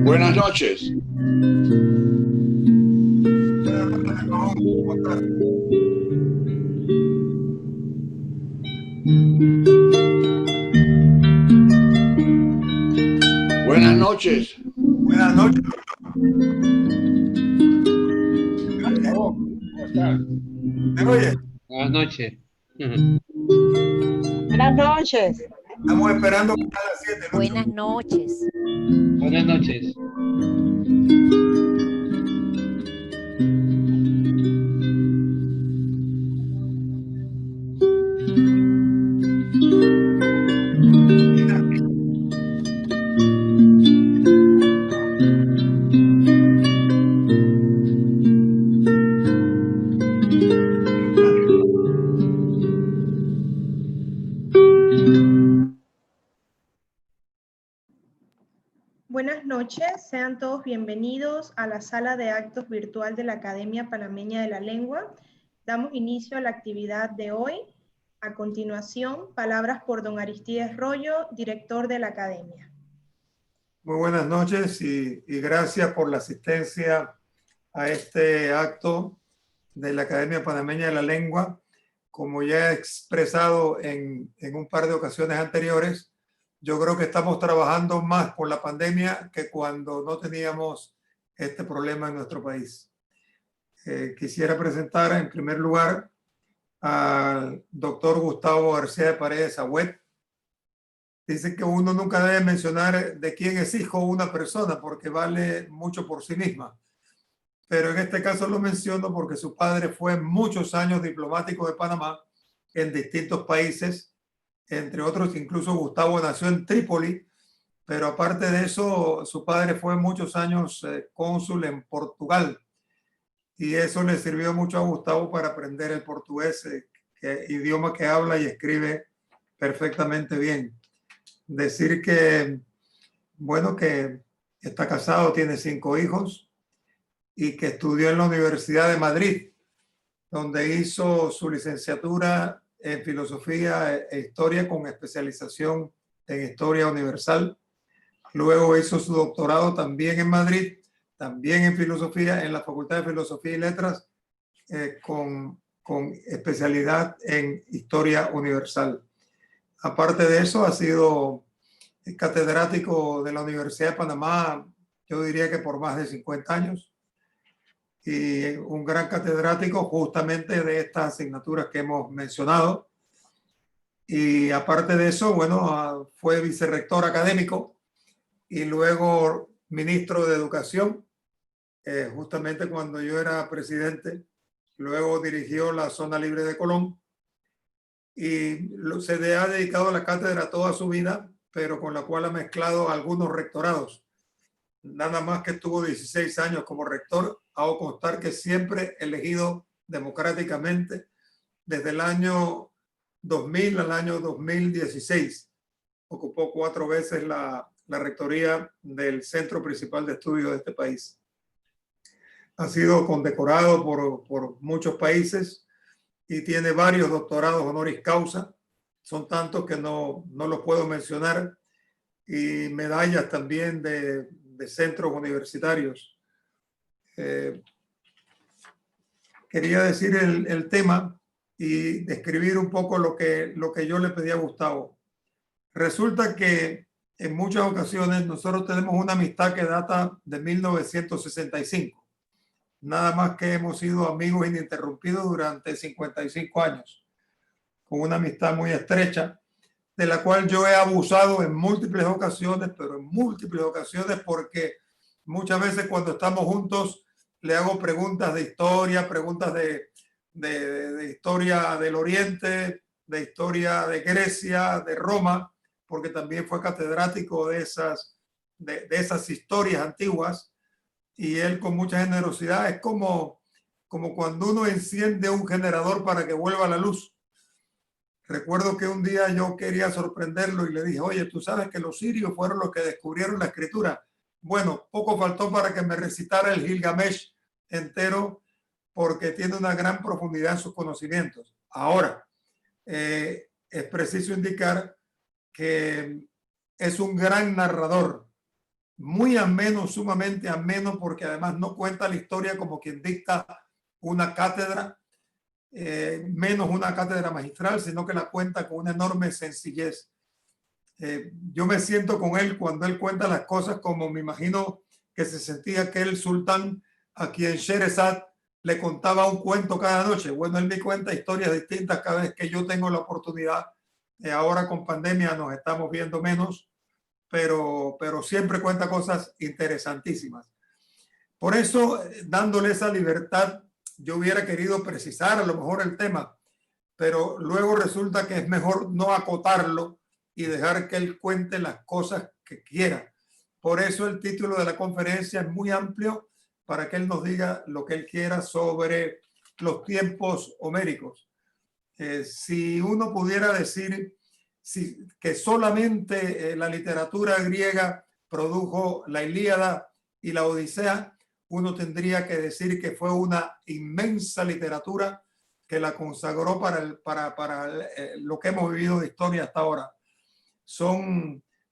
Buenas noches. Buenas noches. Buenas noches. ¿Cómo estás? ¿Me oye? Buenas noches. Buenas noches. Estamos esperando que sea a las 7. Lucho. Buenas noches. Buenas noches. Buenas noches, sean todos bienvenidos a la sala de actos virtual de la Academia Panameña de la Lengua. Damos inicio a la actividad de hoy. A continuación, palabras por don Aristides Royo, director de la Academia. Muy buenas noches y gracias por la asistencia a este acto de la Academia Panameña de la Lengua. Como ya he expresado en un par de ocasiones anteriores, yo creo que estamos trabajando más por la pandemia que cuando no teníamos este problema en nuestro país. Quisiera presentar en primer lugar al doctor Gustavo García de Paredes Agüet. Dice que uno nunca debe mencionar de quién es hijo una persona porque vale mucho por sí misma. Pero en este caso lo menciono porque su padre fue muchos años diplomático de Panamá en distintos países, entre otros incluso Gustavo nació en Trípoli, pero aparte de eso su padre fue muchos años cónsul en Portugal y eso le sirvió mucho a Gustavo para aprender el portugués, idioma que habla y escribe perfectamente bien. Decir que, bueno, que está casado, tiene 5 hijos y que estudió en la Universidad de Madrid, donde hizo su licenciatura en Filosofía e Historia con especialización en Historia Universal. Luego hizo su doctorado también en Madrid, también en Filosofía, en la Facultad de Filosofía y Letras, con especialidad en Historia Universal. Aparte de eso, ha sido catedrático de la Universidad de Panamá, yo diría que por más de 50 años, y un gran catedrático justamente de estas asignaturas que hemos mencionado. Y aparte de eso, bueno, fue vicerrector académico y luego ministro de Educación, justamente cuando yo era presidente. Luego dirigió la Zona Libre de Colón y se ha dedicado a la cátedra toda su vida, pero con la cual ha mezclado algunos rectorados. Nada más que estuvo 16 años como rector, hago constar que siempre elegido democráticamente desde el año 2000 al año 2016. Ocupó 4 veces la rectoría del Centro Principal de Estudios de este país. Ha sido condecorado por muchos países y tiene varios doctorados honoris causa. Son tantos que no los puedo mencionar, y medallas también de centros universitarios. Quería decir el tema y describir un poco lo que yo le pedí a Gustavo. Resulta que en muchas ocasiones nosotros tenemos una amistad que data de 1965. Nada más que hemos sido amigos ininterrumpidos durante 55 años. con una amistad muy estrecha, de la cual yo he abusado en múltiples ocasiones, pero en múltiples ocasiones, porque muchas veces cuando estamos juntos le hago preguntas de historia, preguntas de historia del Oriente, de historia de Grecia, de Roma, porque también fue catedrático de esas historias antiguas, y él con mucha generosidad es como cuando uno enciende un generador para que vuelva la luz. Recuerdo que un día yo quería sorprenderlo y le dije, oye, tú sabes que los sirios fueron los que descubrieron la escritura. Bueno, poco faltó para que me recitara el Gilgamesh entero, porque tiene una gran profundidad en sus conocimientos. Ahora, es preciso indicar que es un gran narrador, muy ameno, sumamente ameno, porque además no cuenta la historia como quien dicta una cátedra, menos una cátedra magistral, sino que la cuenta con una enorme sencillez. Yo me siento con él cuando él cuenta las cosas como me imagino que se sentía aquel sultán a quien Sherezad le contaba un cuento cada noche. Bueno, él me cuenta historias distintas cada vez que yo tengo la oportunidad. Ahora con pandemia nos estamos viendo menos, pero siempre cuenta cosas interesantísimas. Por eso, dándole esa libertad, yo hubiera querido precisar a lo mejor el tema, pero luego resulta que es mejor no acotarlo y dejar que él cuente las cosas que quiera. Por eso el título de la conferencia es muy amplio, para que él nos diga lo que él quiera sobre los tiempos homéricos. Si uno pudiera decir que solamente la literatura griega produjo la Ilíada y la Odisea, uno tendría que decir que fue una inmensa literatura que la consagró para lo que hemos vivido de historia hasta ahora.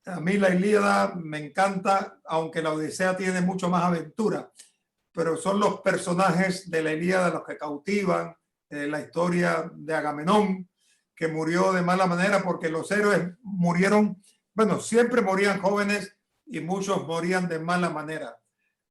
A mí la Ilíada me encanta, aunque la Odisea tiene mucho más aventura, pero son los personajes de la Ilíada los que cautivan. La historia de Agamenón, que murió de mala manera porque los héroes murieron, bueno, siempre morían jóvenes y muchos morían de mala manera.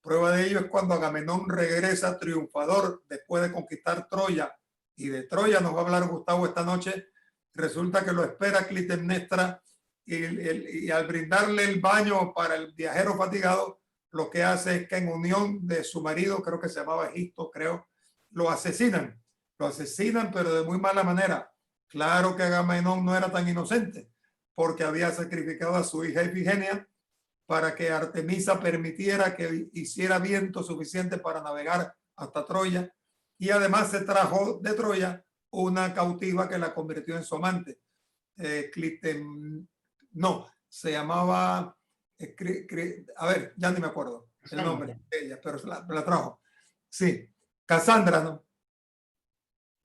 Prueba de ello es cuando Agamenón regresa triunfador después de conquistar Troya, y de Troya nos va a hablar Gustavo esta noche. Resulta que lo espera Clitemnestra y al brindarle el baño para el viajero fatigado, lo que hace es que en unión de su marido, creo que se llamaba Egisto, lo asesinan, pero de muy mala manera. Claro que Agamenón no era tan inocente, porque había sacrificado a su hija Ifigenia para que Artemisa permitiera que hiciera viento suficiente para navegar hasta Troya, y además se trajo de Troya una cautiva que la convirtió en su amante. Se llamaba, a ver, ya ni me acuerdo el nombre de ella, pero la trajo. Sí, Casandra, ¿no?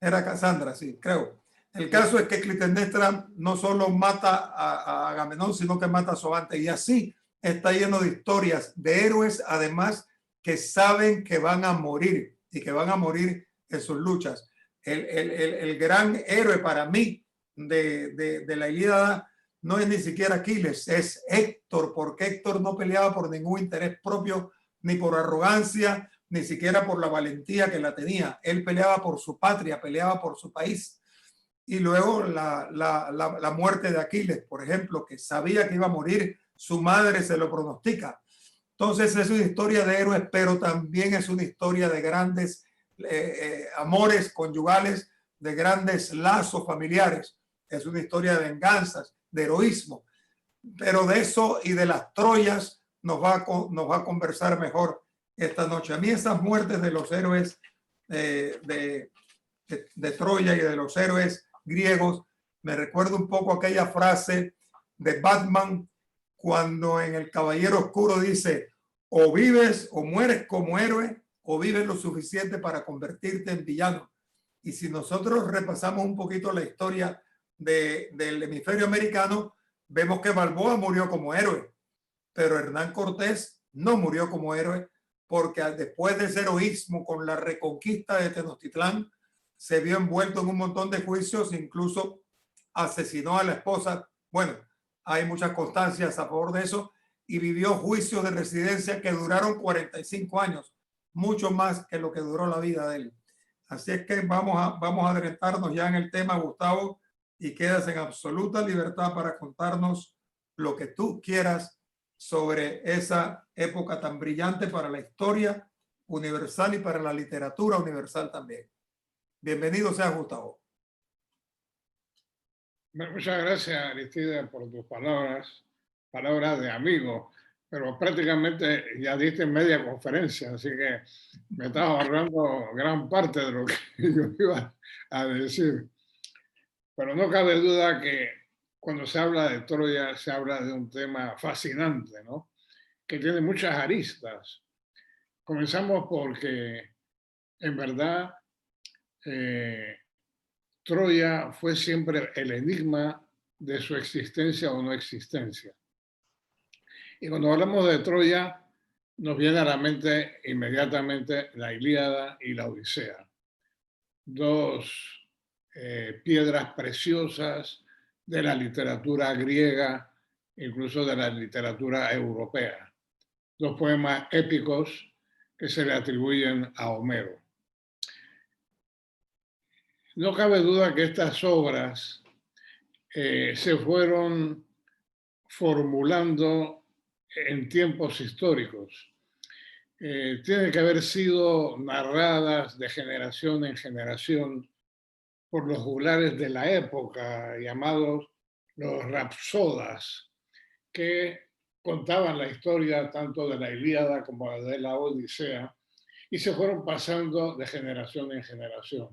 Era Casandra, sí, creo. El caso es que Clitemnestra no solo mata a Agamenón, sino que mata a su amante, y así está lleno de historias de héroes, además, que saben que van a morir y que van a morir en sus luchas. El gran héroe para mí de la Ilíada no es ni siquiera Aquiles, es Héctor, porque Héctor no peleaba por ningún interés propio, ni por arrogancia, ni siquiera por la valentía que la tenía. Él peleaba por su patria, peleaba por su país. Y luego la muerte de Aquiles, por ejemplo, que sabía que iba a morir, su madre se lo pronostica. Entonces es una historia de héroes, pero también es una historia de grandes amores conyugales, de grandes lazos familiares. Es una historia de venganzas, de heroísmo. Pero de eso y de las Troyas nos va a conversar mejor esta noche. A mí esas muertes de los héroes de Troya y de los héroes griegos me recuerda un poco aquella frase de Batman cuando en El Caballero Oscuro dice: o vives o mueres como héroe, o vives lo suficiente para convertirte en villano. Y si nosotros repasamos un poquito la historia del hemisferio americano, vemos que Balboa murió como héroe, pero Hernán Cortés no murió como héroe, porque después de ese heroísmo con la reconquista de Tenochtitlán, se vio envuelto en un montón de juicios, incluso asesinó a la esposa. Bueno, hay muchas constancias a favor de eso, y vivió juicios de residencia que duraron 45 años, mucho más que lo que duró la vida de él. Así es que vamos a adelantarnos ya en el tema, Gustavo, y quedas en absoluta libertad para contarnos lo que tú quieras sobre esa época tan brillante para la historia universal y para la literatura universal también. Bienvenido sea, Gustavo. Muchas gracias, Aristide, por tus palabras de amigo, pero prácticamente ya diste media conferencia, así que me estás ahorrando gran parte de lo que yo iba a decir. Pero no cabe duda que cuando se habla de Troya se habla de un tema fascinante, ¿no? Que tiene muchas aristas. Comenzamos porque, en verdad, Troya fue siempre el enigma de su existencia o no existencia. Y cuando hablamos de Troya, nos viene a la mente inmediatamente la Ilíada y la Odisea. Dos piedras preciosas de la literatura griega, incluso de la literatura europea. Dos poemas épicos que se le atribuyen a Homero. No cabe duda que estas obras se fueron formulando en tiempos históricos. Tienen que haber sido narradas de generación en generación por los juglares de la época, llamados los rapsodas, que contaban la historia tanto de la Ilíada como de la Odisea, y se fueron pasando de generación en generación.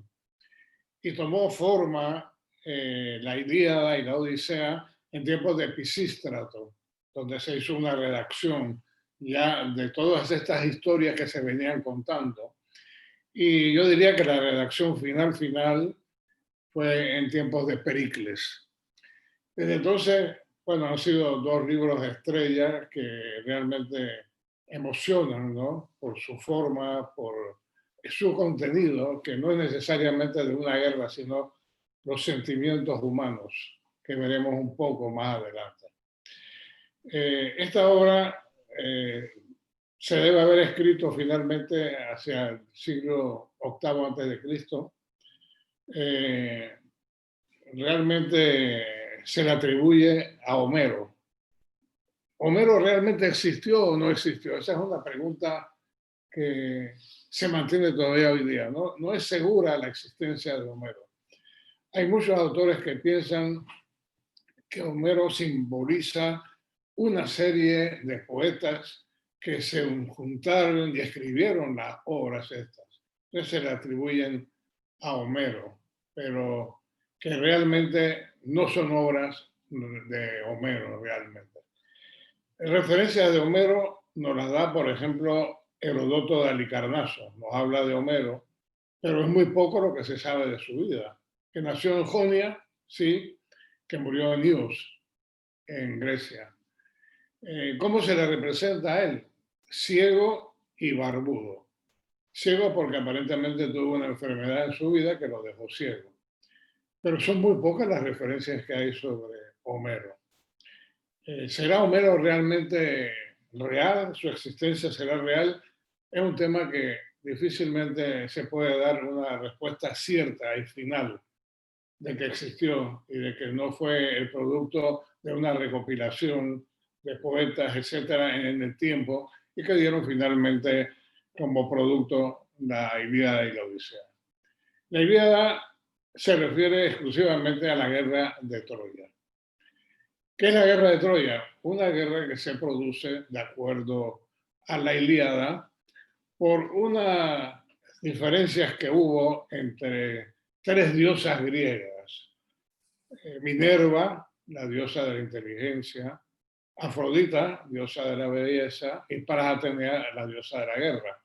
Y tomó forma la Ilíada y la Odisea en tiempos de Pisístrato, donde se hizo una redacción ya de todas estas historias que se venían contando. Y yo diría que la redacción final fue en tiempos de Pericles. Desde entonces, bueno, han sido dos libros de estrella que realmente emocionan, ¿no? Por su forma, por su contenido, que no es necesariamente de una guerra, sino los sentimientos humanos, que veremos un poco más adelante. Esta obra se debe haber escrito finalmente hacia el siglo VIII a.C. Realmente se le atribuye a Homero. ¿Homero realmente existió o no existió? Esa es una pregunta que se mantiene todavía hoy día. No es segura la existencia de Homero. Hay muchos autores que piensan que Homero simboliza una serie de poetas que se juntaron y escribieron las obras estas. Entonces se le atribuyen a Homero, pero que realmente no son obras de Homero realmente. Referencias de Homero nos las da, por ejemplo, Heródoto de Halicarnaso. Nos habla de Homero, pero es muy poco lo que se sabe de su vida. Que nació en Jonia, sí, que murió en Ios, en Grecia. ¿Cómo se le representa a él? Ciego y barbudo. Ciego porque aparentemente tuvo una enfermedad en su vida que lo dejó ciego. Pero son muy pocas las referencias que hay sobre Homero. ¿Será Homero realmente real? ¿Su existencia será real? Es un tema que difícilmente se puede dar una respuesta cierta y final de que existió y de que no fue el producto de una recopilación de poetas, etcétera, en el tiempo y que dieron finalmente como producto la Ilíada y la Odisea. La Ilíada se refiere exclusivamente a la guerra de Troya. ¿Qué es la guerra de Troya? Una guerra que se produce, de acuerdo a la Ilíada, por unas diferencias que hubo entre tres diosas griegas. Minerva, la diosa de la inteligencia, Afrodita, diosa de la belleza, y Palas Atenea, la diosa de la guerra.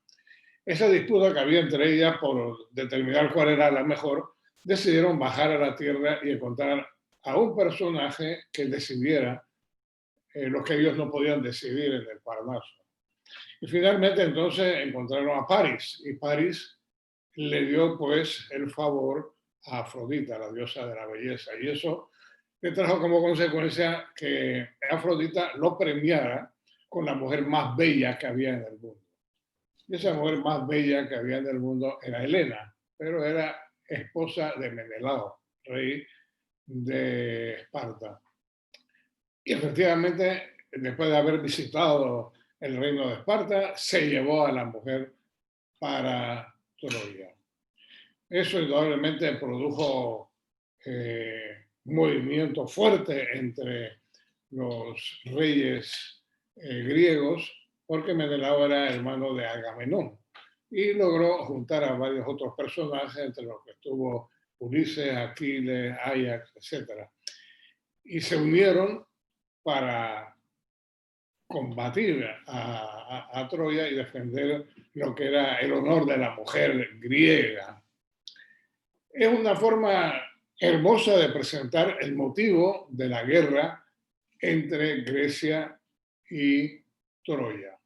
Esa disputa que había entre ellas por determinar cuál era la mejor, decidieron bajar a la tierra y encontrar a un personaje que decidiera lo que ellos no podían decidir en el Parnaso. Y finalmente entonces encontraron a París, y París le dio pues el favor a Afrodita, la diosa de la belleza, y eso le trajo como consecuencia que Afrodita lo premiara con la mujer más bella que había en el mundo. Y esa mujer más bella que había en el mundo era Helena, pero era esposa de Menelao, rey de Esparta. Y efectivamente, después de haber visitado el reino de Esparta, se llevó a la mujer para Troya. Eso indudablemente produjo movimiento fuerte entre los reyes griegos, porque Menelao era hermano de Agamenón y logró juntar a varios otros personajes, entre los que estuvo Ulises, Aquiles, Ajax, etc. Y se unieron para combatir a Troya y defender lo que era el honor de la mujer griega. Es una forma hermosa de presentar el motivo de la guerra entre Grecia y Troya.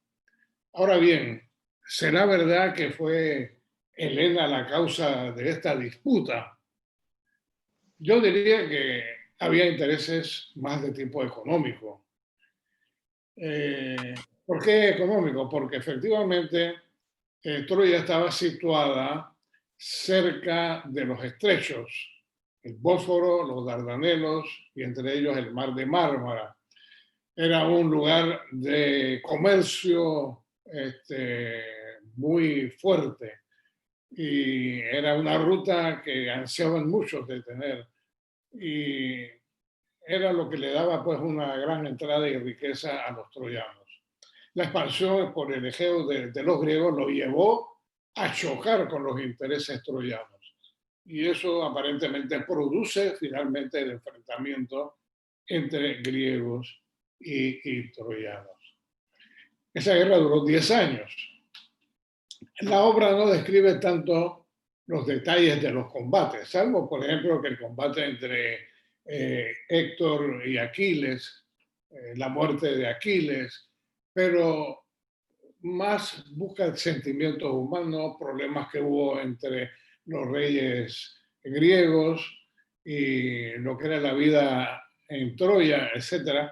Ahora bien, ¿será verdad que fue Helena la causa de esta disputa? Yo diría que había intereses más de tipo económico. ¿Por qué económico? Porque efectivamente Troya estaba situada cerca de los estrechos, el Bósforo, los Dardanelos y entre ellos el Mar de Mármara. Era un lugar de comercio muy fuerte y era una ruta que ansiaban muchos de tener y era lo que le daba pues una gran entrada y riqueza a los troyanos. La expansión por el Egeo de los griegos lo llevó a chocar con los intereses troyanos y eso aparentemente produce finalmente el enfrentamiento entre griegos y troyanos. Esa guerra duró 10 años. La obra no describe tanto los detalles de los combates, salvo, por ejemplo, que el combate entre Héctor y Aquiles, la muerte de Aquiles, pero más busca sentimientos humanos, problemas que hubo entre los reyes griegos y lo que era la vida en Troya, etc.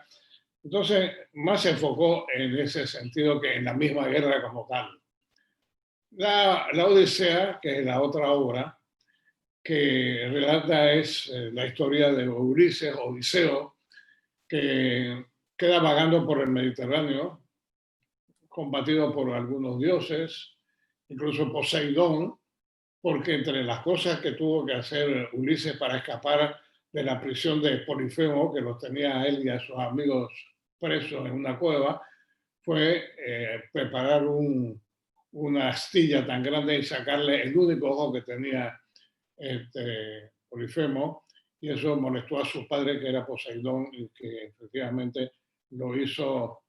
Entonces, más se enfocó en ese sentido que en la misma guerra como tal. La Odisea, que es la otra obra, que relata es la historia de Ulises, Odiseo, que queda vagando por el Mediterráneo, combatido por algunos dioses, incluso Poseidón, porque entre las cosas que tuvo que hacer Ulises para escapar de la prisión de Polifemo, que los tenía a él y a sus amigos presos en una cueva, fue preparar una astilla tan grande y sacarle el único ojo que tenía Polifemo, y eso molestó a su padre, que era Poseidón, y que efectivamente lo hizo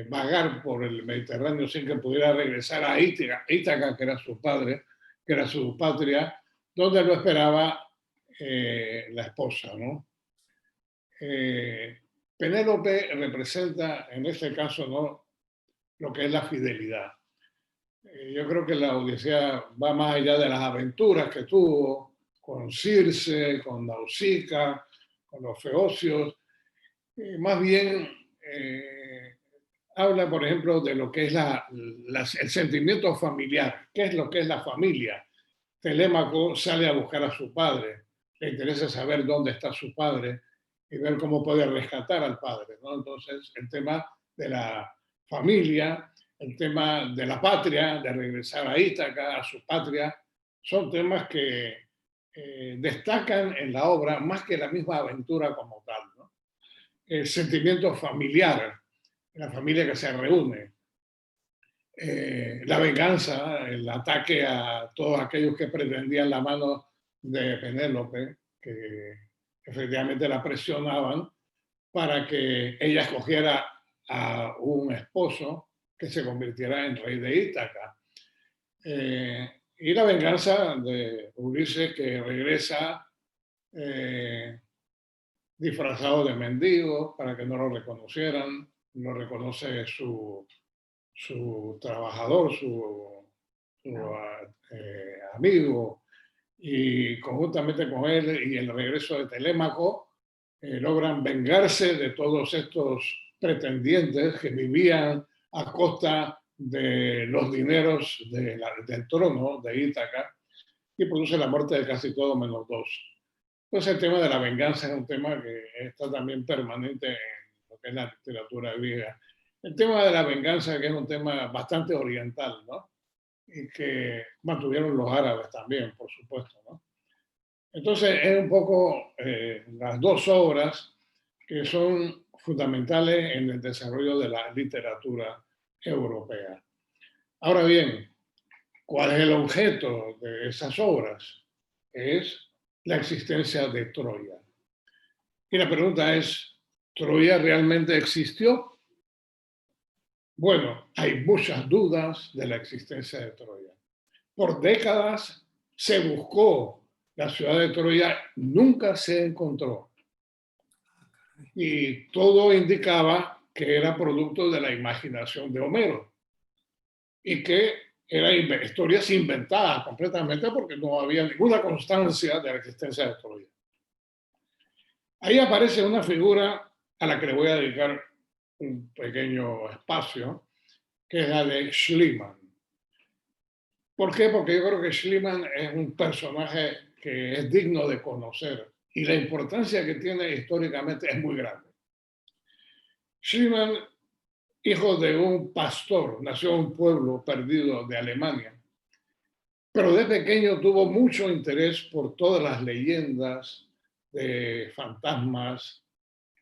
vagar por el Mediterráneo sin que pudiera regresar a Ítaca, que era su padre, que era su patria, donde lo esperaba la esposa, ¿no? Penélope representa en este caso, ¿no?, lo que es la fidelidad. Yo creo que la Odisea va más allá de las aventuras que tuvo con Circe, con Nausicaa, con los feocios. Más bien habla, por ejemplo, de lo que es el sentimiento familiar. ¿Qué es lo que es la familia? Telémaco sale a buscar a su padre. Le interesa saber dónde está su padre y ver cómo puede rescatar al padre, ¿no? Entonces, el tema de la familia, el tema de la patria, de regresar a Ítaca, a su patria, son temas que destacan en la obra más que la misma aventura como tal, ¿no? El sentimiento familiar, la familia que se reúne, la venganza, el ataque a todos aquellos que pretendían la mano de Penélope, que efectivamente la presionaban para que ella escogiera a un esposo que se convirtiera en rey de Ítaca. Y la venganza de Ulises, que regresa disfrazado de mendigo para que no lo reconocieran, lo reconoce su trabajador, su amigo, y conjuntamente con él y el regreso de Telémaco logran vengarse de todos estos pretendientes que vivían a costa de los dineros del trono de Ítaca, y produce la muerte de casi todos menos dos. Pues el tema de la venganza es un tema que está también permanente en lo que es la literatura griega. El tema de la venganza, que es un tema bastante oriental, ¿no? Y que mantuvieron los árabes también, por supuesto, ¿no? Entonces, es un poco las dos obras que son fundamentales en el desarrollo de la literatura europea. Ahora bien, ¿cuál es el objeto de esas obras? Es la existencia de Troya. Y la pregunta es, ¿Troya realmente existió? Bueno, hay muchas dudas de la existencia de Troya. Por décadas se buscó la ciudad de Troya, nunca se encontró. Y todo indicaba que era producto de la imaginación de Homero y que eran historias inventadas completamente porque no había ninguna constancia de la existencia de Troya. Ahí aparece una figura a la que le voy a dedicar un pequeño espacio, que es la de Schliemann. ¿Por qué? Porque yo creo que Schliemann es un personaje que es digno de conocer y la importancia que tiene históricamente es muy grande. Schliemann, hijo de un pastor, nació en un pueblo perdido de Alemania, pero de pequeño tuvo mucho interés por todas las leyendas de fantasmas,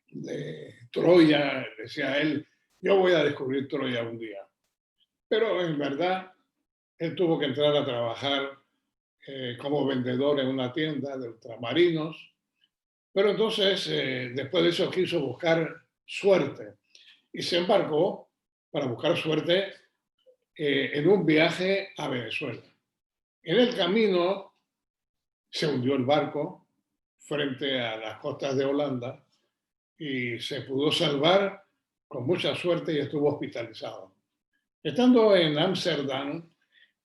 de Troya. Decía él, yo voy a descubrir Troya un día. Pero en verdad, él tuvo que entrar a trabajar como vendedor en una tienda de ultramarinos, pero entonces, después de eso, quiso buscar suerte y se embarcó para buscar suerte en un viaje a Venezuela. En el camino se hundió el barco frente a las costas de Holanda y se pudo salvar con mucha suerte y estuvo hospitalizado. Estando en Ámsterdam,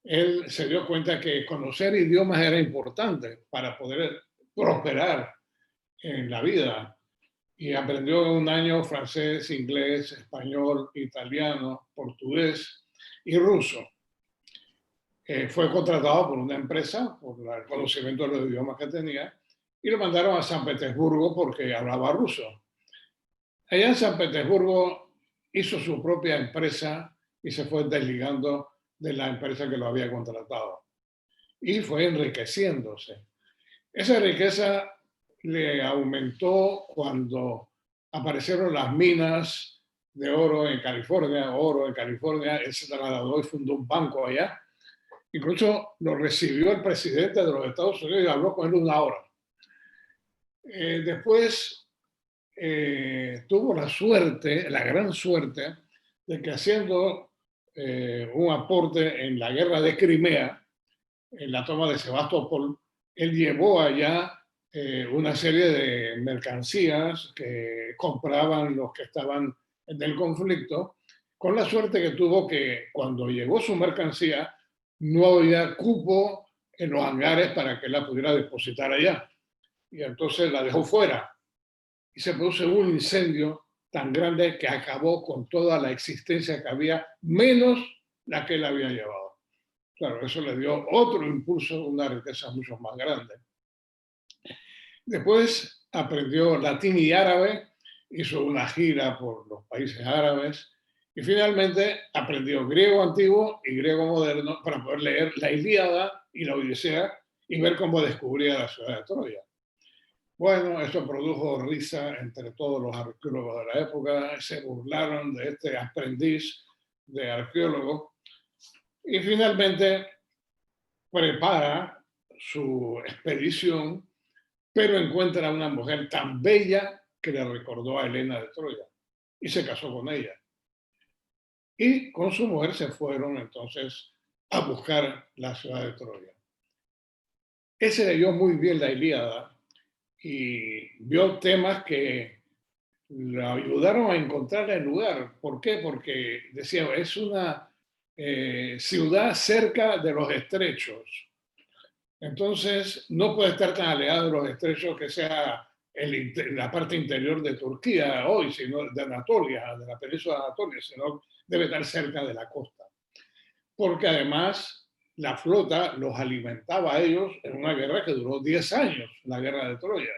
él se dio cuenta que conocer idiomas era importante para poder prosperar en la vida. Y aprendió en un año francés, inglés, español, italiano, portugués y ruso. Fue contratado por una empresa por el conocimiento de los idiomas que tenía y lo mandaron a San Petersburgo porque hablaba ruso. Allá en San Petersburgo hizo su propia empresa y se fue desligando de la empresa que lo había contratado. Y fue enriqueciéndose. Esa riqueza le aumentó cuando aparecieron las minas de oro en California. Él se trasladó y fundó un banco allá. Incluso lo recibió el presidente de los Estados Unidos y habló con él una hora. Después tuvo la suerte, la gran suerte, de que haciendo un aporte en la guerra de Crimea, en la toma de Sebastopol, él llevó allá una serie de mercancías que compraban los que estaban en el conflicto, con la suerte que tuvo que cuando llegó su mercancía no había cupo en los hangares para que la pudiera depositar allá. Y entonces la dejó fuera. Y se produce un incendio tan grande que acabó con toda la existencia que había, menos la que él había llevado. Claro, eso le dio otro impulso, una riqueza mucho más grande. Después aprendió latín y árabe, hizo una gira por los países árabes y finalmente aprendió griego antiguo y griego moderno para poder leer la Ilíada y la Odisea y ver cómo descubría la ciudad de Troya. Bueno, esto produjo risa entre todos los arqueólogos de la época, se burlaron de este aprendiz de arqueólogo y finalmente prepara su expedición, pero encuentra a una mujer tan bella que le recordó a Helena de Troya y se casó con ella. Y con su mujer se fueron entonces a buscar la ciudad de Troya. Él se leyó muy bien la Ilíada y vio temas que le ayudaron a encontrar el lugar. ¿Por qué? Porque decía, es una ciudad cerca de los estrechos. Entonces, no puede estar tan alejado de los estrechos que sea la parte interior de Turquía hoy, sino de Anatolia, de la península de Anatolia, sino debe estar cerca de la costa. Porque además la flota los alimentaba a ellos en una guerra que duró 10 años, la guerra de Troya.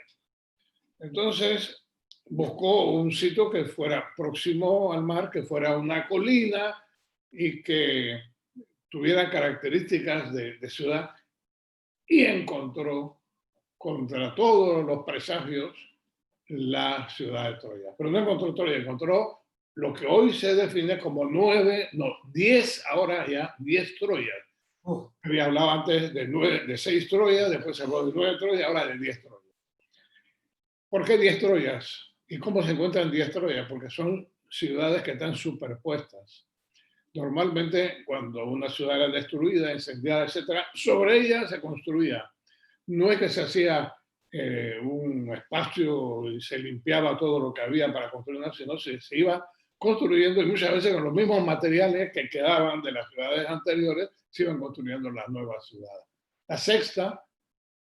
Entonces buscó un sitio que fuera próximo al mar, que fuera una colina y que tuviera características de ciudad, y encontró, contra todos los presagios, la ciudad de Troya. Pero no encontró Troya, encontró lo que hoy se define como 10, ahora ya 10 Troyas. Había hablado antes de 6 Troyas, después se habló de 9 Troyas, ahora de 10 Troyas. ¿Por qué 10 Troyas? ¿Y cómo se encuentran 10 Troyas? Porque son ciudades que están superpuestas. Normalmente, cuando una ciudad era destruida, incendiada, etc., sobre ella se construía. No es que se hacía un espacio y se limpiaba todo lo que había para construir una, sino se iba construyendo, y muchas veces con los mismos materiales que quedaban de las ciudades anteriores, se iban construyendo las nuevas ciudades. La sexta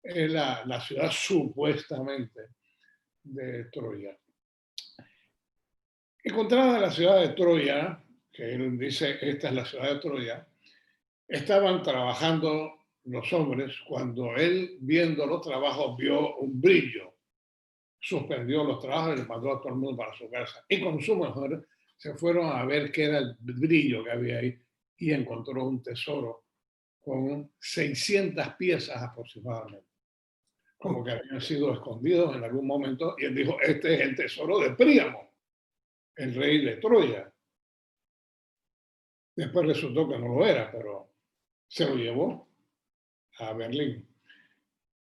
es la ciudad supuestamente de Troya. Encontrada la ciudad de Troya, que él dice, esta es la ciudad de Troya, estaban trabajando los hombres cuando él, viendo los trabajos, vio un brillo. Suspendió los trabajos y les mandó a todo el mundo para su casa. Y con su mujer se fueron a ver qué era el brillo que había ahí y encontró un tesoro con 600 piezas aproximadamente, como que habían sido escondidos en algún momento, y él dijo, este es el tesoro de Príamo, el rey de Troya. Después resultó que no lo era, pero se lo llevó a Berlín.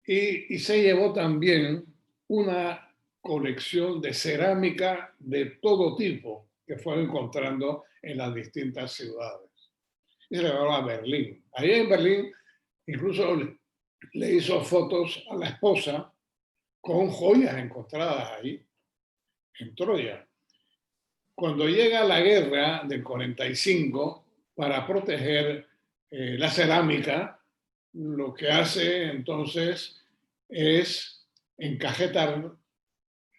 Y se llevó también una colección de cerámica de todo tipo que fue encontrando en las distintas ciudades. Y se lo llevó a Berlín. Ahí en Berlín incluso le hizo fotos a la esposa con joyas encontradas ahí, en Troya. Cuando llega la guerra del 45, para proteger la cerámica, lo que hace entonces es encajetar,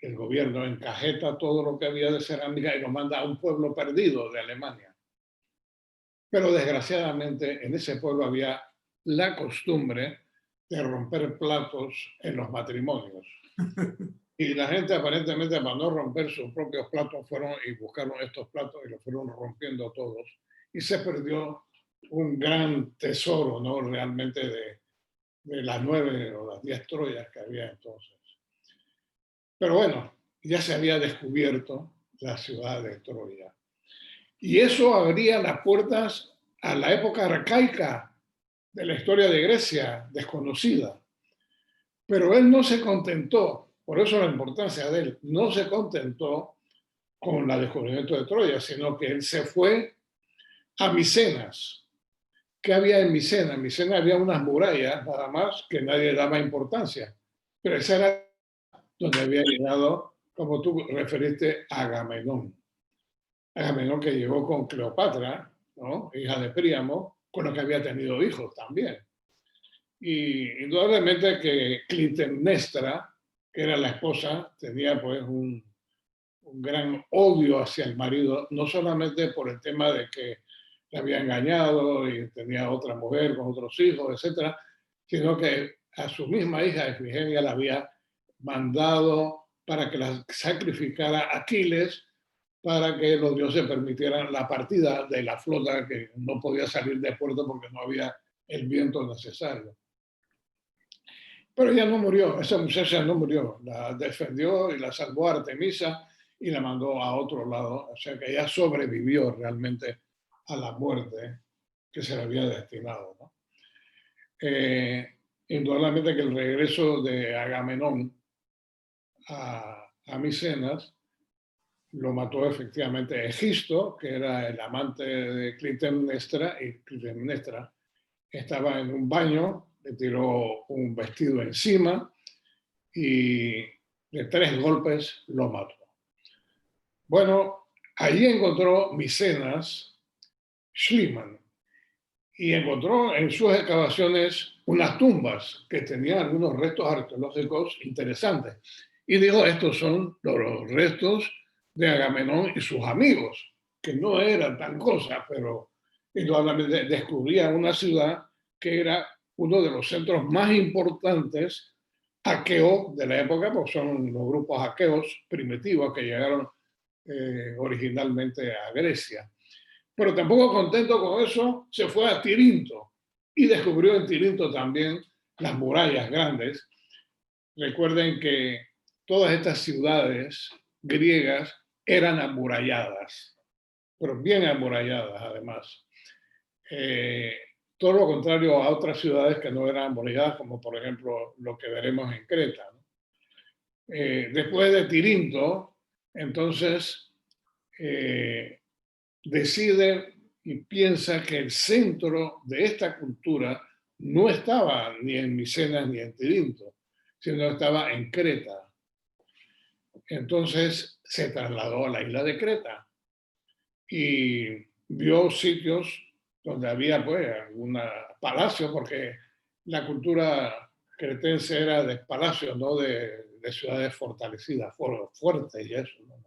el gobierno encajeta todo lo que había de cerámica y lo manda a un pueblo perdido de Alemania. Pero desgraciadamente en ese pueblo había la costumbre de romper platos en los matrimonios. Y la gente aparentemente, para no romper sus propios platos, fueron y buscaron estos platos y los fueron rompiendo todos. Y se perdió un gran tesoro, ¿no? Realmente de las 9 o las 10 Troyas que había entonces. Pero bueno, ya se había descubierto la ciudad de Troya. Y eso abría las puertas a la época arcaica de la historia de Grecia, desconocida. Pero él no se contentó. Por eso la importancia de él, no se contentó con el descubrimiento de Troya, sino que él se fue a Micenas. ¿Qué había en Micenas? En Micenas había unas murallas, nada más, que nadie daba importancia. Pero esa era donde había llegado, como tú referiste, Agamenón. Agamenón que llegó con Cleopatra, ¿no? Hija de Príamo, con la que había tenido hijos también. Y indudablemente que Clitemnestra, que era la esposa, tenía pues un gran odio hacia el marido, no solamente por el tema de que le había engañado y tenía otra mujer con otros hijos, etcétera, sino que a su misma hija Ifigenia la había mandado para que la sacrificara a Aquiles para que los dioses permitieran la partida de la flota que no podía salir de puerto porque no había el viento necesario. Pero ella no murió, esa muchacha no murió, la defendió y la salvó a Artemisa y la mandó a otro lado, o sea que ella sobrevivió realmente a la muerte que se le había destinado, ¿no? Indudablemente que el regreso de Agamenón a Micenas lo mató efectivamente Egisto, que era el amante de Clitemnestra, y Clitemnestra estaba en un baño, le tiró un vestido encima y de 3 golpes lo mató. Bueno, allí encontró Micenas Schliemann y encontró en sus excavaciones unas tumbas que tenían algunos restos arqueológicos interesantes. Y dijo, estos son los restos de Agamenón y sus amigos, que no eran tal cosa, pero indudablemente descubrían una ciudad que era uno de los centros más importantes aqueos de la época, porque son los grupos aqueos primitivos que llegaron originalmente a Grecia. Pero tampoco contento con eso, se fue a Tirinto y descubrió en Tirinto también las murallas grandes. Recuerden que todas estas ciudades griegas eran amuralladas, pero bien amuralladas además. Todo lo contrario a otras ciudades que no eran amuralladas, como por ejemplo lo que veremos en Creta, ¿no? Después de Tirinto, entonces decide y piensa que el centro de esta cultura no estaba ni en Micenas ni en Tirinto, sino estaba en Creta. Entonces se trasladó a la isla de Creta y vio sitios donde había pues algún palacio, porque la cultura cretense era de palacios, no de ciudades fortalecidas, fuertes y eso, ¿no?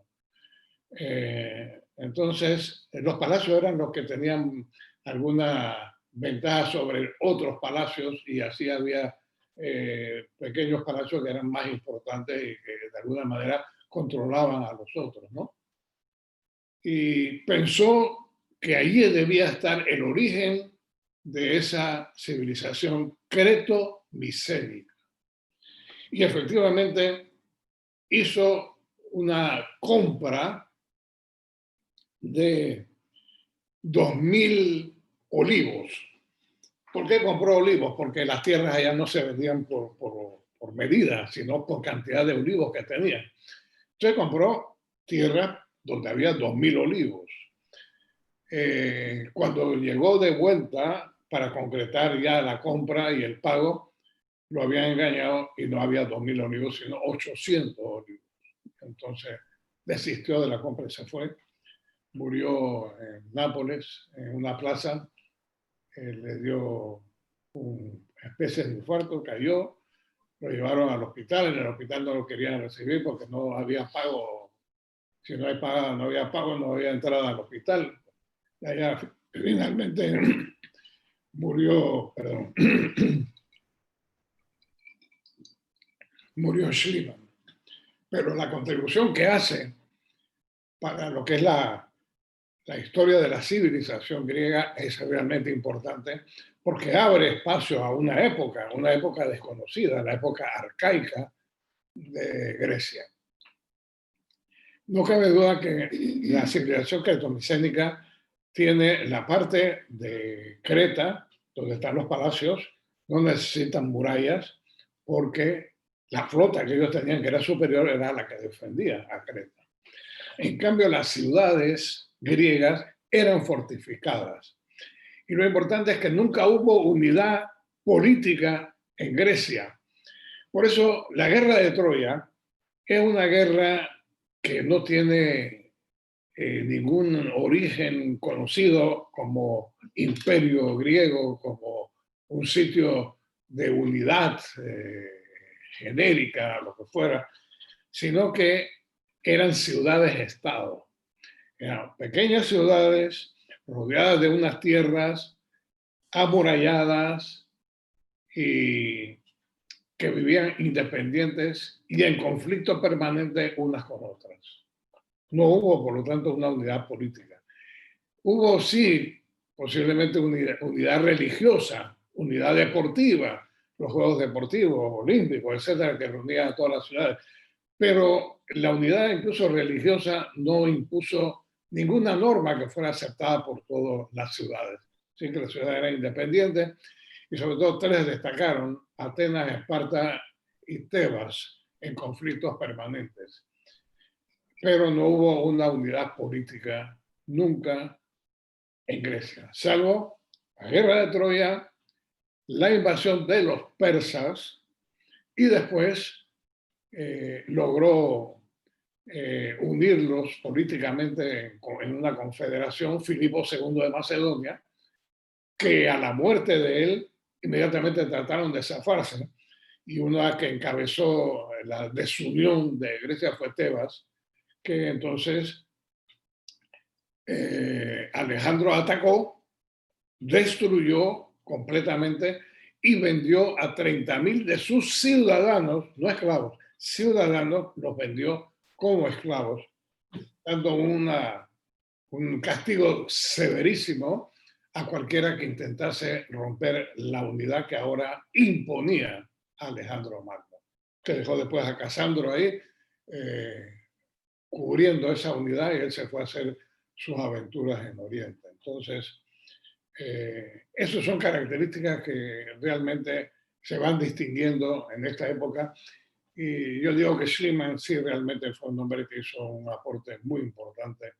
Entonces, los palacios eran los que tenían alguna ventaja sobre otros palacios y así había pequeños palacios que eran más importantes y que de alguna manera controlaban a los otros, ¿no? Y pensó que allí debía estar el origen de esa civilización creto-micénica. Y efectivamente hizo una compra de 2.000 olivos. ¿Por qué compró olivos? Porque las tierras allá no se vendían por medida, sino por cantidad de olivos que tenían. Entonces compró tierra donde había 2.000 olivos. Cuando llegó de vuelta para concretar ya la compra y el pago, lo habían engañado y no había 2.000 olivos, sino 800 olivos. Entonces desistió de la compra y se fue. Murió en Nápoles, en una plaza, le dio una especie de infarto, cayó, lo llevaron al hospital, en el hospital no lo querían recibir porque no había pago, si no hay pago, no había pago, no había entrada al hospital. Y allá finalmente murió, perdón, murió Schliemann. Pero la contribución que hace para lo que es la historia de la civilización griega es realmente importante porque abre espacio a una época desconocida, la época arcaica de Grecia. No cabe duda que la civilización cretomicénica tiene la parte de Creta, donde están los palacios, no necesitan murallas porque la flota que ellos tenían, que era superior, era la que defendía a Creta. En cambio, las ciudades griegas eran fortificadas. Y lo importante es que nunca hubo unidad política en Grecia. Por eso la guerra de Troya es una guerra que no tiene ningún origen conocido como imperio griego, como un sitio de unidad genérica, lo que fuera, sino que eran ciudades-estado. Eran pequeñas ciudades rodeadas de unas tierras amuralladas y que vivían independientes y en conflicto permanente unas con otras. No hubo, por lo tanto, una unidad política. Hubo, sí, posiblemente unidad religiosa, unidad deportiva, los Juegos Deportivos, Olímpicos, etcétera, que reunían a todas las ciudades. Pero la unidad incluso religiosa no impuso ninguna norma que fuera aceptada por todas las ciudades. Así que las ciudades eran independientes y sobre todo tres destacaron, Atenas, Esparta y Tebas, en conflictos permanentes. Pero no hubo una unidad política nunca en Grecia, salvo la guerra de Troya, la invasión de los persas y después logró unirlos políticamente en una confederación, Filipo II de Macedonia, que a la muerte de él inmediatamente trataron de zafarse, y una que encabezó la desunión de Grecia fue Tebas, que entonces Alejandro atacó, destruyó completamente y vendió a 30.000 de sus ciudadanos, no esclavos, ciudadanos, los vendió como esclavos, dando un castigo severísimo a cualquiera que intentase romper la unidad que ahora imponía Alejandro Magno, que dejó después a Casandro ahí cubriendo esa unidad y él se fue a hacer sus aventuras en Oriente. Entonces, esas son características que realmente se van distinguiendo en esta época y yo digo que Schliemann sí realmente fue un hombre que hizo un aporte muy importante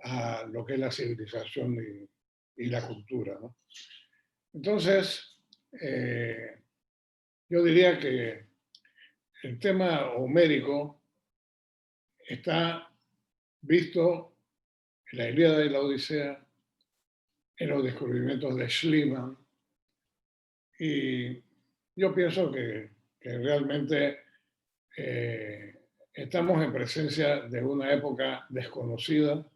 a lo que es la civilización y la cultura, ¿no? Entonces, yo diría que el tema homérico está visto en la Ilíada y la Odisea, en los descubrimientos de Schliemann, y yo pienso que realmente estamos en presencia de una época desconocida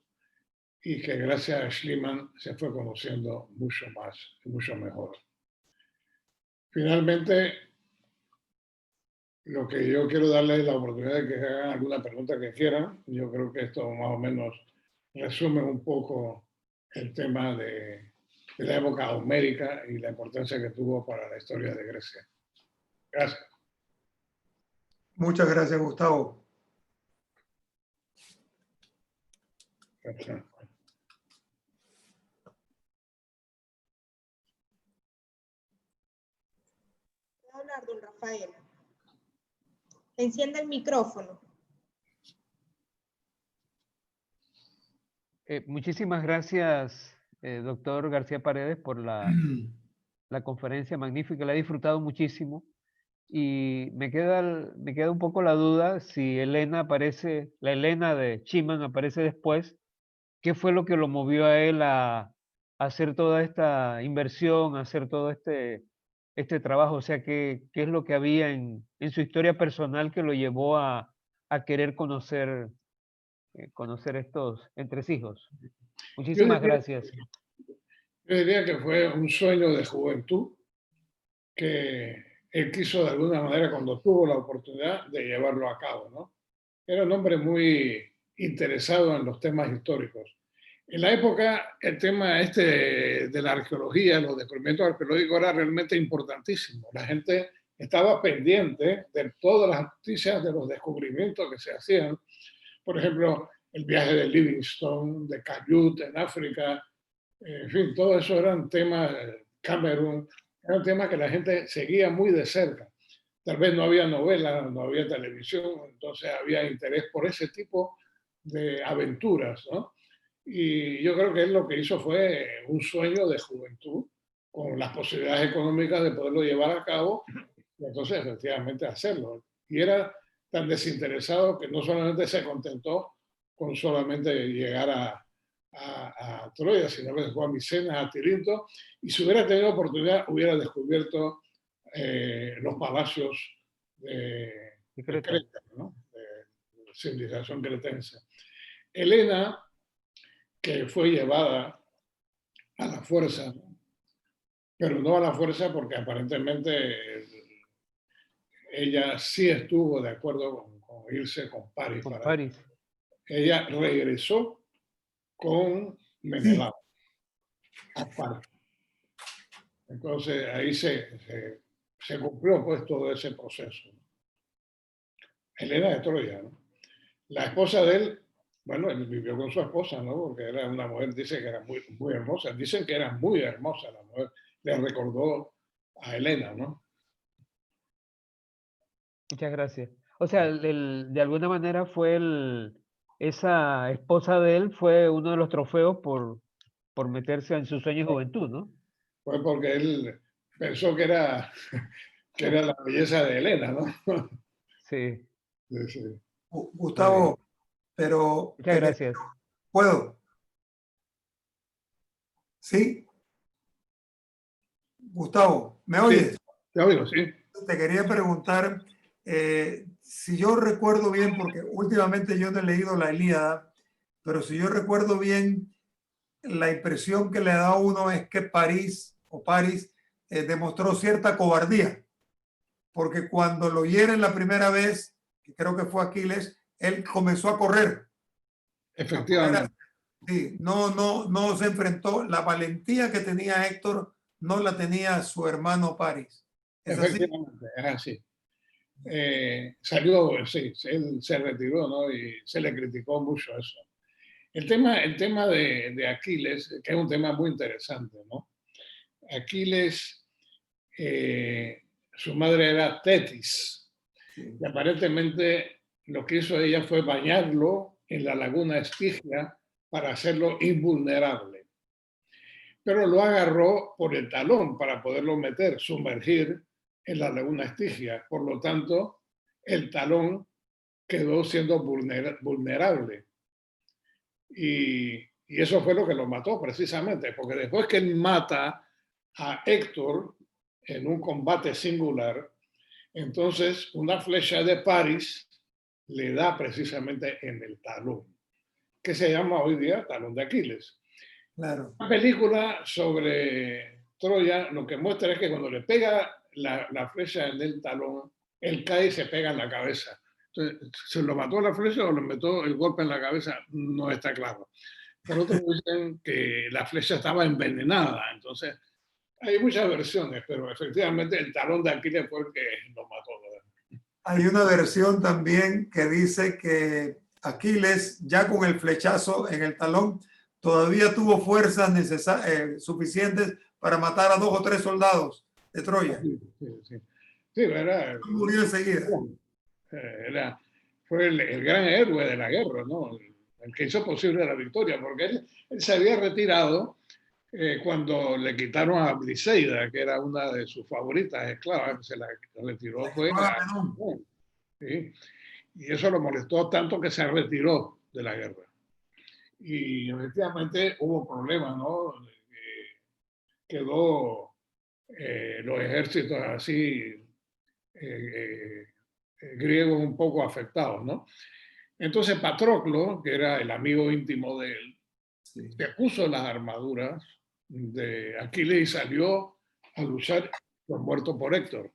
y que gracias a Schliemann se fue conociendo mucho más y mucho mejor. Finalmente, lo que yo quiero darles es la oportunidad de que hagan alguna pregunta que quieran. Yo creo que esto más o menos resume un poco el tema de la época homérica y la importancia que tuvo para la historia de Grecia. Gracias. Muchas gracias, Gustavo. Gracias. Puede hablar, don Rafael. Encienda el micrófono. Muchísimas gracias, doctor García Paredes, por la conferencia magnífica. La he disfrutado muchísimo y me queda un poco la duda si Elena aparece, la Elena de Schliemann aparece después. ¿Qué fue lo que lo movió a él a hacer toda esta inversión, a hacer todo este trabajo? O sea, ¿qué es lo que había en su historia personal que lo llevó a querer conocer estos entresijos? Muchísimas gracias. Yo diría que fue un sueño de juventud que él quiso de alguna manera, cuando tuvo la oportunidad, de llevarlo a cabo, ¿no? Era un hombre muy interesado en los temas históricos. En la época, el tema de la arqueología, los descubrimientos arqueológicos era realmente importantísimo. La gente estaba pendiente de todas las noticias de los descubrimientos que se hacían. Por ejemplo, el viaje de Livingstone, de Cayute en África, en fin, todo eso eran temas, Camerún, eran temas que la gente seguía muy de cerca. Tal vez no había novelas, no había televisión, entonces había interés por ese tipo de aventuras, ¿no? Y yo creo que él lo que hizo fue un sueño de juventud, con las posibilidades económicas de poderlo llevar a cabo, y entonces efectivamente hacerlo. Y era tan desinteresado que no solamente se contentó con solamente llegar a Troya, sino que fue a Micenas, a Tirinto, y si hubiera tenido oportunidad hubiera descubierto los palacios de Creta, ¿no? De la civilización cretense. Helena, que fue llevada a la fuerza, pero no a la fuerza porque aparentemente ella sí estuvo de acuerdo con irse con París. Ella regresó con Menelao a París. Entonces ahí se cumplió pues todo ese proceso. Helena de Troya, ¿no? La esposa de él, bueno, él vivió con su esposa, ¿no? Porque era una mujer, dice que era muy, muy hermosa. Dicen que era muy hermosa la mujer. Le recordó a Helena, ¿no? Muchas gracias. O sea, de alguna manera esa esposa de él fue uno de los trofeos por meterse en su sueño de juventud, ¿no? Fue porque él pensó que era la belleza de Helena, ¿no? Sí. Sí, sí. Gustavo, pero... Muchas gracias. ¿Puedo? ¿Sí? Gustavo, ¿me oyes? Sí, te oigo, sí. Te quería preguntar si yo recuerdo bien, porque últimamente yo no he leído la Ilíada, pero si yo recuerdo bien, la impresión que le da a uno es que París demostró cierta cobardía, porque cuando lo hieren la primera vez, que creo que fue Aquiles, él comenzó a correr. Efectivamente. Sí, no se enfrentó. La valentía que tenía Héctor no la tenía su hermano Paris. ¿Es así? Efectivamente, es así. Salió, sí, él se retiró, ¿no? Y se le criticó mucho eso. El tema de Aquiles, que es un tema muy interesante, ¿no? Aquiles, su madre era Tetis, Sí. y aparentemente lo que hizo ella fue bañarlo en la laguna Estigia para hacerlo invulnerable. Pero lo agarró por el talón para poderlo meter, sumergir en la laguna Estigia. Por lo tanto, el talón quedó siendo vulnerable. Y eso fue lo que lo mató precisamente, porque después que él mata a Héctor en un combate singular, entonces una flecha de Paris le da precisamente en el talón, que se llama hoy día talón de Aquiles. Claro. La película sobre Troya lo que muestra es que cuando le pega la flecha en el talón, él cae y se pega en la cabeza. Entonces, ¿se lo mató la flecha o le metió el golpe en la cabeza? No está claro. Por otro dicen que la flecha estaba envenenada. Entonces, hay muchas versiones, pero efectivamente el talón de Aquiles fue el que lo mató. Hay una versión también que dice que Aquiles, ya con el flechazo en el talón, todavía tuvo fuerzas suficientes para matar a 2 o 3 soldados de Troya. Sí, era, murió enseguida. Fue el gran héroe de la guerra, ¿no? El que hizo posible la victoria, porque él se había retirado cuando le quitaron a Briseida, que era una de sus favoritas esclavas, se la retiró. Sí, y eso lo molestó tanto que se retiró de la guerra. Y efectivamente hubo problemas, ¿no? Quedó los ejércitos así griegos un poco afectados, ¿no? Entonces Patroclo, que era el amigo íntimo de él, Sí. se puso las armaduras de Aquiles y salió a luchar por muerto por Héctor.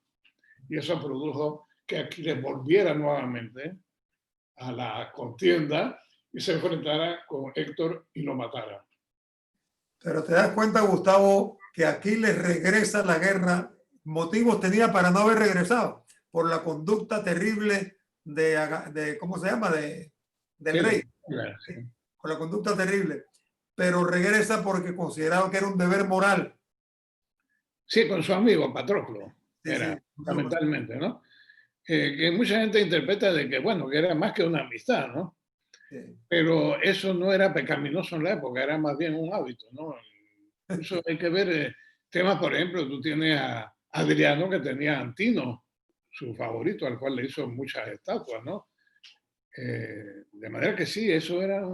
Y eso produjo que Aquiles volviera nuevamente a la contienda y se enfrentara con Héctor y lo matara. Pero te das cuenta, Gustavo, que Aquiles regresa a la guerra. Motivos tenía para no haber regresado, por la conducta terrible de ¿cómo se llama? Del rey. Sí. Por la conducta terrible. Pero regresa porque consideraba que era un deber moral. Sí, con su amigo Patroclo, era Sí. fundamentalmente, ¿no? Que mucha gente interpreta de que, bueno, que era más que una amistad, ¿no? Sí. Pero eso no era pecaminoso en la época, era más bien un hábito, ¿no? Eso hay que ver temas, por ejemplo, tú tienes a Adriano que tenía a Antino, su favorito, al cual le hizo muchas estatuas, ¿no? De manera que sí, eso era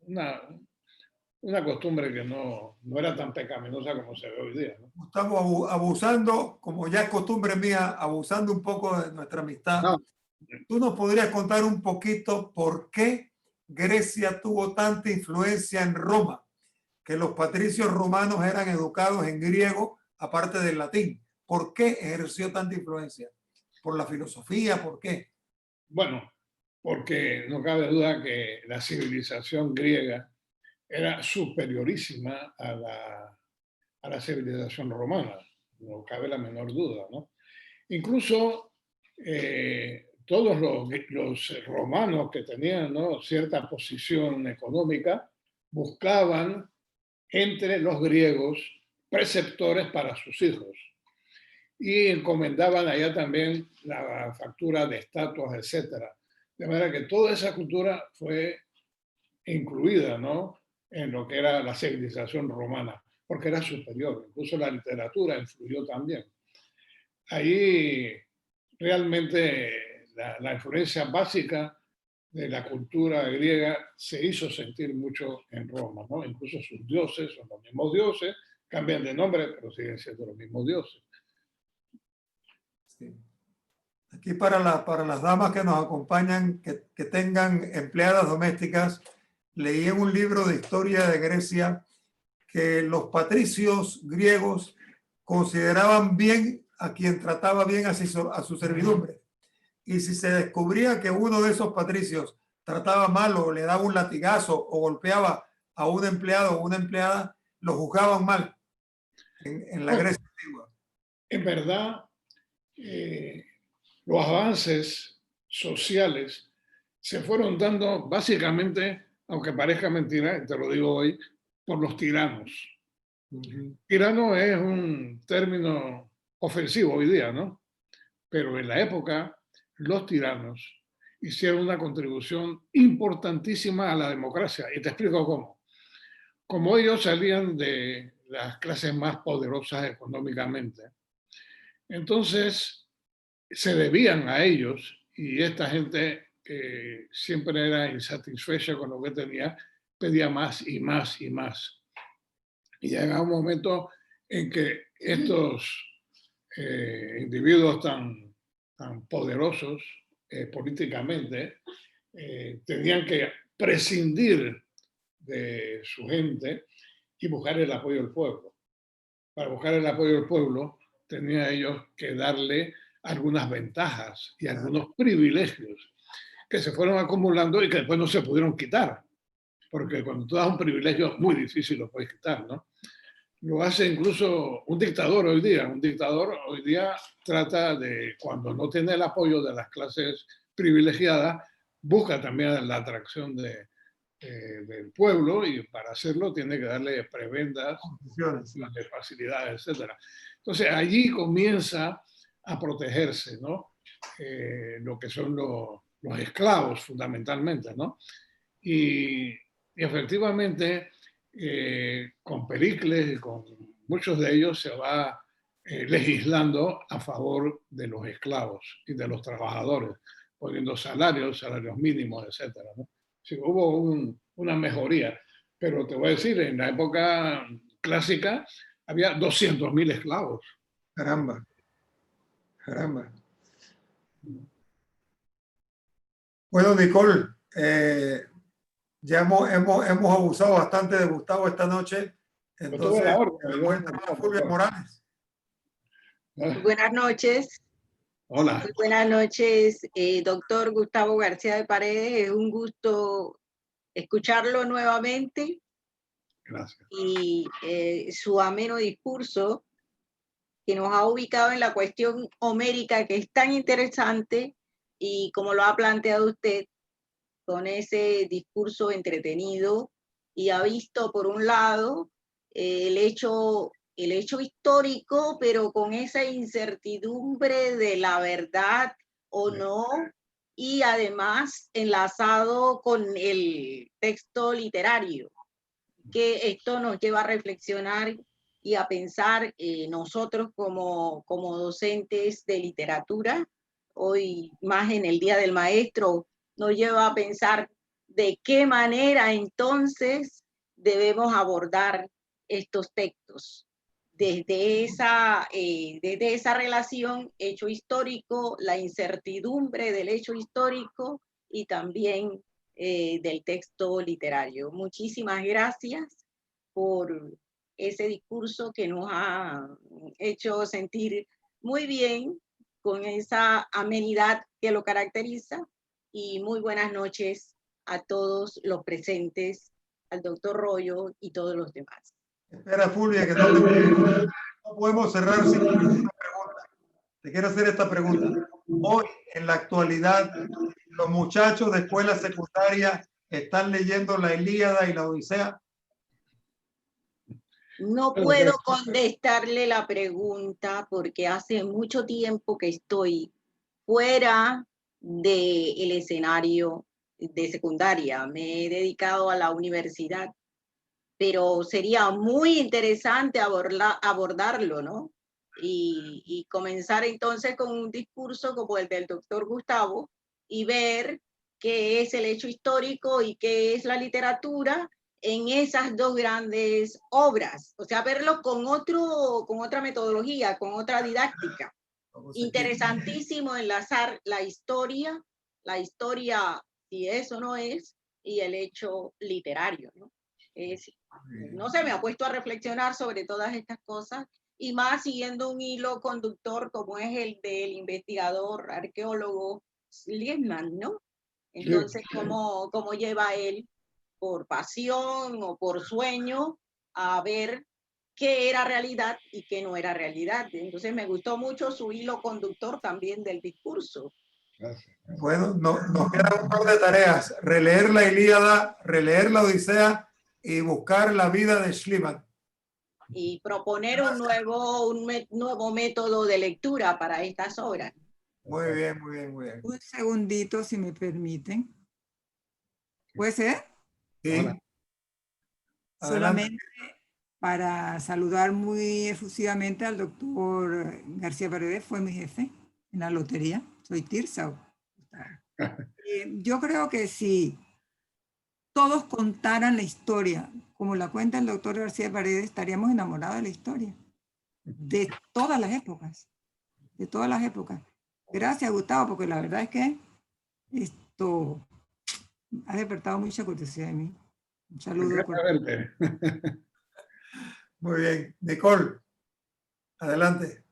una costumbre que no era tan pecaminosa como se ve hoy día, ¿no? Estamos abusando, como ya es costumbre mía, abusando un poco de nuestra amistad. No. ¿Tú nos podrías contar un poquito por qué Grecia tuvo tanta influencia en Roma? Que los patricios romanos eran educados en griego, aparte del latín. ¿Por qué ejerció tanta influencia? ¿Por la filosofía? ¿Por qué? Bueno, porque no cabe duda que la civilización griega era superiorísima a la civilización romana, no cabe la menor duda, ¿no? Incluso todos los romanos que tenían, ¿no?, cierta posición económica buscaban entre los griegos preceptores para sus hijos y encomendaban allá también la factura de estatuas, etcétera. De manera que toda esa cultura fue incluida, ¿no?, en lo que era la civilización romana, porque era superior. Incluso la literatura influyó también. Ahí realmente la influencia básica de la cultura griega se hizo sentir mucho en Roma, ¿no? Incluso sus dioses son los mismos dioses, cambian de nombre, pero siguen siendo los mismos dioses. Sí. Aquí para las damas que nos acompañan, que tengan empleadas domésticas, leí en un libro de historia de Grecia que los patricios griegos consideraban bien a quien trataba bien a su servidumbre. Y si se descubría que uno de esos patricios trataba mal o le daba un latigazo o golpeaba a un empleado o una empleada, lo juzgaban mal en la Grecia antigua. En verdad, los avances sociales se fueron dando básicamente, aunque parezca mentira, te lo digo hoy, por los tiranos. Tirano es un término ofensivo hoy día, ¿no? Pero en la época, los tiranos hicieron una contribución importantísima a la democracia. Y te explico cómo. Como ellos salían de las clases más poderosas económicamente, entonces se debían a ellos, y esta gente que siempre era insatisfecha con lo que tenía, pedía más y más y más. Y llega un momento en que estos individuos tan poderosos políticamente tenían que prescindir de su gente y buscar el apoyo del pueblo. Para buscar el apoyo del pueblo, tenían ellos que darle algunas ventajas y algunos privilegios que se fueron acumulando y que después no se pudieron quitar. Porque cuando tú das un privilegio, muy difícil lo puedes quitar, ¿no? Lo hace incluso un dictador hoy día. Un dictador hoy día trata de, cuando no tiene el apoyo de las clases privilegiadas, busca también la atracción del pueblo, y para hacerlo tiene que darle prebendas, de facilidades, etc. Entonces allí comienza a protegerse, ¿no? Lo que son los esclavos fundamentalmente, ¿no? Y efectivamente, con Pericles y con muchos de ellos se va legislando a favor de los esclavos y de los trabajadores, poniendo salarios mínimos, etc., ¿no? Sí, hubo una mejoría, pero te voy a decir, en la época clásica había 200.000 esclavos. Caramba, caramba. Bueno, Nicole, ya hemos abusado bastante de Gustavo esta noche. Entonces, Fulvia Morales. Buenas noches. Hola. Muy buenas noches, doctor Gustavo García de Paredes. Es un gusto escucharlo nuevamente. Gracias. Y su ameno discurso, que nos ha ubicado en la cuestión homérica, que es tan interesante, y como lo ha planteado usted, con ese discurso entretenido, y ha visto por un lado el hecho histórico, pero con esa incertidumbre de la verdad o no, y además enlazado con el texto literario, que esto nos lleva a reflexionar y a pensar nosotros como docentes de literatura, hoy más en el Día del Maestro, nos lleva a pensar de qué manera entonces debemos abordar estos textos. Desde esa relación hecho histórico, la incertidumbre del hecho histórico y también del texto literario. Muchísimas gracias por ese discurso que nos ha hecho sentir muy bien, con esa amenidad que lo caracteriza, y muy buenas noches a todos los presentes, al doctor Royo y todos los demás. Espera, Fulvia, que no podemos cerrar sin una pregunta. Te quiero hacer esta pregunta. Hoy, en la actualidad, los muchachos de escuela secundaria están leyendo la Ilíada y la Odisea. No puedo contestarle la pregunta porque hace mucho tiempo que estoy fuera del escenario de secundaria. Me he dedicado a la universidad, pero sería muy interesante abordarlo, ¿no? Y comenzar entonces con un discurso como el del doctor Gustavo y ver qué es el hecho histórico y qué es la literatura en esas dos grandes obras. O sea, verlo con otra metodología, con otra didáctica. Interesantísimo enlazar la historia, si eso no es, y el hecho literario, ¿no? No sé, me ha puesto a reflexionar sobre todas estas cosas y más siguiendo un hilo conductor como es el del investigador arqueólogo Liebman, ¿no? Entonces, ¿cómo lleva él por pasión o por sueño a ver qué era realidad y qué no era realidad? Entonces me gustó mucho su hilo conductor también del discurso. Gracias. Bueno, nos quedan un par de tareas. Releer la Ilíada, releer la Odisea y buscar la vida de Schliemann. Y proponer un nuevo método de lectura para estas obras. Muy bien, muy bien, muy bien. Un segundito, si me permiten. ¿Puede ser? Sí. Ahora. Adelante. Solamente para saludar muy efusivamente al doctor García Paredes, fue mi jefe en la lotería. Soy Tirsa. Yo creo que si todos contaran la historia como la cuenta el doctor García Paredes, estaríamos enamorados de la historia. De todas las épocas. De todas las épocas. Gracias, Gustavo, porque la verdad es que esto ha despertado mucha curiosidad en mí. Un saludo. Verte. Muy bien. Nicole, adelante.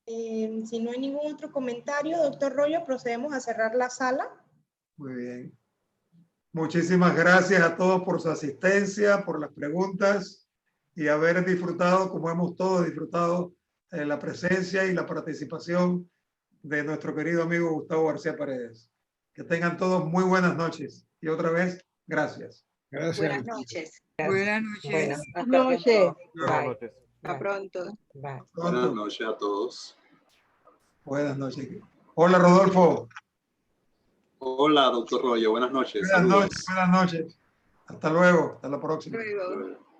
Si no hay ningún otro comentario, doctor Rollo, procedemos a cerrar la sala. Muy bien. Muchísimas gracias a todos por su asistencia, por las preguntas y haber disfrutado, como hemos todos disfrutado, la presencia y la participación de nuestro querido amigo Gustavo García Paredes. Que tengan todos muy buenas noches. Y otra vez, gracias. Gracias. Buenas noches. Buenas noches. Buenas noches. Hasta pronto. Buenas noches a todos. Buenas noches. Hola, Rodolfo. Hola, doctor Rollo. Buenas noches. Buenas Saludos. noches. Buenas noches. Hasta luego. Hasta la próxima. Luego. Luego.